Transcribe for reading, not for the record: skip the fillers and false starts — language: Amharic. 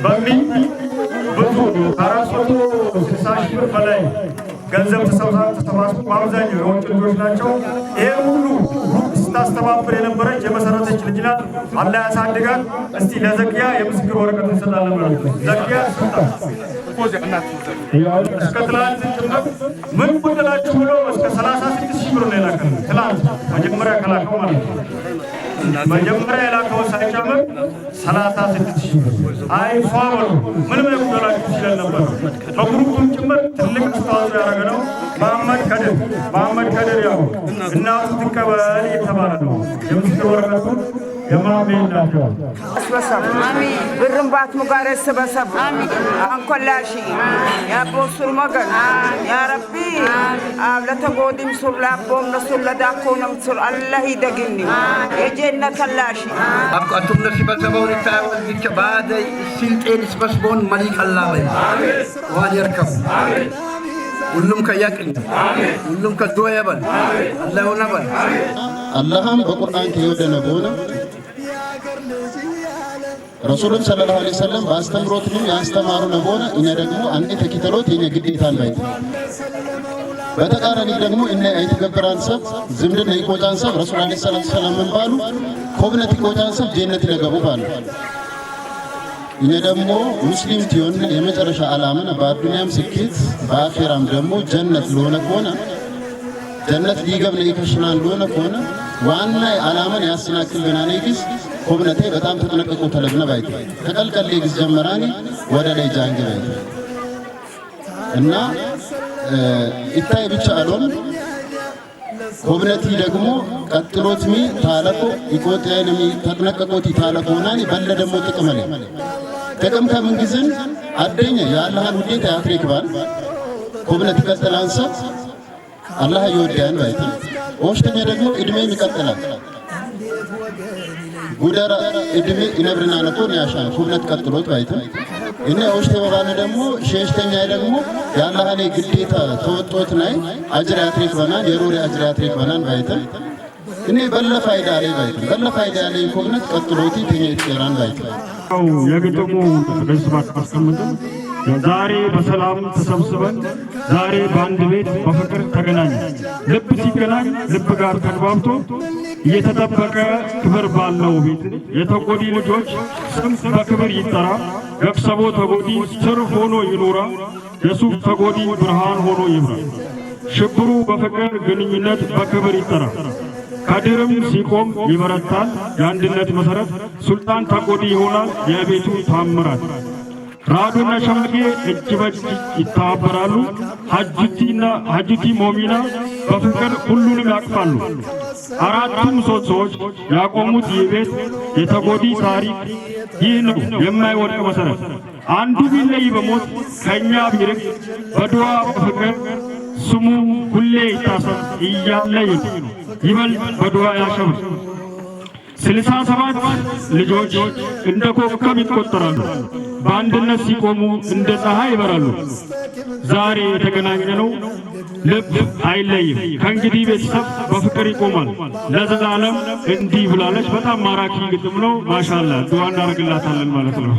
በሚል ብዙ 460 ሺህ ብር በላይ ገንዘብ ተሰባስቦ በአብዛኛው የውጭ ልጆች ናቸው። ይሄ ሁሉ ስታስተባብር የነበረች የመሰረተች ልጅ ናት። አላህ ያሳድጋት። እስቲ ለዘኪያ የምስክር ወረቀት እንሰጣለን ማለት ነው። ዘኪያ እስከ ትላንት ጭምር ምን ጉድላችሁ ብሎ እስከ 36 ሺህ ብር ነው የላከልን። ትላንት መጀመሪያ ከላከው ማለት ነው። መጀመሪያ የላከው ሳይጨምር 36 ሺህ ብር አይፏ በሉ ምንም ጉድላችሁ ሲለን ነበር። በግሩፕም ጭምር ትልቅ አስተዋጽኦ ያደረገ ነው። መሐመድ ከድር ያው እናቱ ትቀበል የተባለ ነው። የምስክር ወረቀቱ የማሜን ናቸው። አሚን ብርምባት ሙጋረስ ሰበሰብ አንኮላሺ ያቦሱል መገን ያ ረቢ አብለተጎዲም ሱላቦም ለሱለዳኮንም ሱል አላህ ይደግኒ የጀነት አላሺ አብቃቱም ለሲበሰበው ይታወል ዲከ ባደ ሲንጤን ስበስቦን መሊክ አላህ ዋን ይርከም ሁሉም ከያቅኝ ሁሉም ከዶያበል አላህ ወነበል አላህም በቁርአን ከወደነ ቦነ ረሱሉን ሰለላሁ ዐለይሂ ወሰለም ባስተምሮት ነው ያስተማሩ ነው ቦነ እኛ ደግሞ አንዴ ተኪተሎት የኛ ግዴታ ላይ በተቃራኒ ደግሞ እነ አይተገበራን ሰብ ዝምድና ይቆጫን ሰብ ረሱል ዐለይሂ ሰላም ምን ባሉ ኮብነት ይቆጫን ሰብ ጀነት ይገቡ ባሉ እኛ ደግሞ ሙስሊም ትሆን የመጨረሻ ዓላማና በአዱንያም ስኬት በአኺራም ደግሞ ጀነት ለሆነ ከሆነ ጀነት ሊገብ ነው ይከሽናል ለሆነ ከሆነ ዋና ዓላማን ያስናክልና ነይግስ ኮብነቴ በጣም ተጠነቀቁ ተለብነ ባይት ተቀልቀል ይግስ ጀመራኒ ወደ ላይ ጃንገ ባይት እና ኢታይ ብቻ አሎም ኮብነቲ ደግሞ ቀጥሎትሚ ታለቆ ይቆጣየንሚ ተጠነቀቁት ታለቆናኒ በለ ደግሞ ጥቅም ከምን ጊዜን አደኛ የአላህን ውዴታ ያፍሪክባል ኮብነት ይቀጥላንሰ አላህ ይወዳን ባይት ወሽተኛ ደግሞ እድሜ ይቀጥላል ጉዳራ እድሜ ይነብርና ነቆን ያሻን ኮብነት ቀጥሎት ባይት እኔ ወሽተ ባባለ ደግሞ ሸሽተኛ ደግሞ የአላህን ግዴታ ተወጥቶት ላይ አጅር ያትሪክባናል የሮሪ አጅር ያትሪክባናል ባይት እኔ በለፋይዳ ላይ ኮብነት ቀጥሎት ይተኛይራን ባይት የግጥሙ በስፋት አስቀምጠን ዛሬ በሰላም ተሰብስበን ዛሬ በአንድ ቤት በፍቅር ተገናኘን። ልብ ሲገናኝ ልብ ጋር ተግባብቶ እየተጠበቀ ክብር ባለው ቤት የተጎዲ ልጆች ስም በክብር ይጠራ። ገክሰቦ ተጎዲ ስር ሆኖ ይኖራ። የሱፍ ተጎዲ ብርሃን ሆኖ ይብራ። ሽብሩ በፍቅር ግንኙነት በክብር ይጠራ። ከድርም ሲቆም ይበረታል የአንድነት መሰረት። ሱልጣን ተጎዲ ይሆናል የቤቱ ታምራት። ራዱና ሸምጌ እጅ በእጅ ይተባበራሉ። ሀጅቲ ሞሚና በፍቅር ሁሉንም ያቅፋሉ። አራቱም ሰዎች ያቆሙት የቤት የተጎዲ ታሪክ ይህ ነው የማይወድቅ መሰረት። አንዱ ቢለይ በሞት ከኛ ቢርቅ በዱዓ በፍቅር ስሙ ሁሌ ይታሰብ እያለ ይበል በዱዓ ያሸብር። 67 ልጆች እንደ ኮከብ ይቆጠራሉ። በአንድነት ሲቆሙ እንደ ፀሐይ ይበራሉ። ዛሬ የተገናኘነው ልብ አይለይም። ከእንግዲህ ቤተሰብ በፍቅር ይቆማል ለዘላለም እንዲህ ብላለች። በጣም ማራኪ ግጥም ነው። ማሻአላ ዱዓ እናደርግላታለን ማለት ነው።